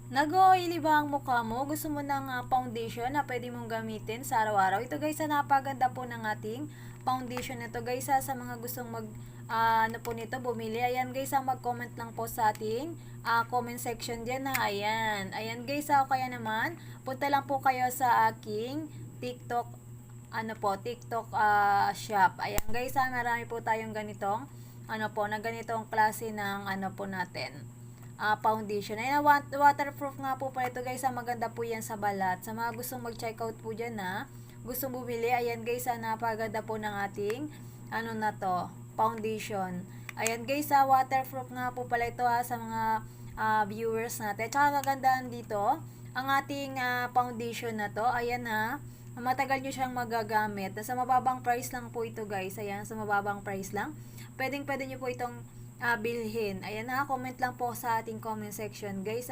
Nag-oily ba ang mukha mo? Gusto mo ng foundation na pwede mong gamitin sa araw-araw? Ito guys, napaganda po ng ating foundation na to guys. Sa mga gustong ano po nito, bumili. Ayan guys, mag-comment lang po sa ating comment section dyan na. Ayan. Ayan guys, o kaya naman, punta lang po kayo sa aking TikTok, ano po, TikTok shop. Ayan guys, marami po tayong ganitong, ano po, na ganitong klase ng ano po natin foundation. Ayan, waterproof nga po pala ito guys. Maganda po yan sa balat. Sa mga gustong mag-check out po dyan na gustong bumili, ayan guys, napaganda po ng ating ano na to, foundation. Ayan guys, waterproof nga po pala ito sa mga viewers natin. Tsaka kagandahan dito, ang ating foundation na to, ayan matagal nyo siyang magagamit. Sa mababang price lang po ito guys. Ayan, sa mababang price lang. Pwede nyo po itong bilhin. Ayan comment lang po sa ating comment section guys.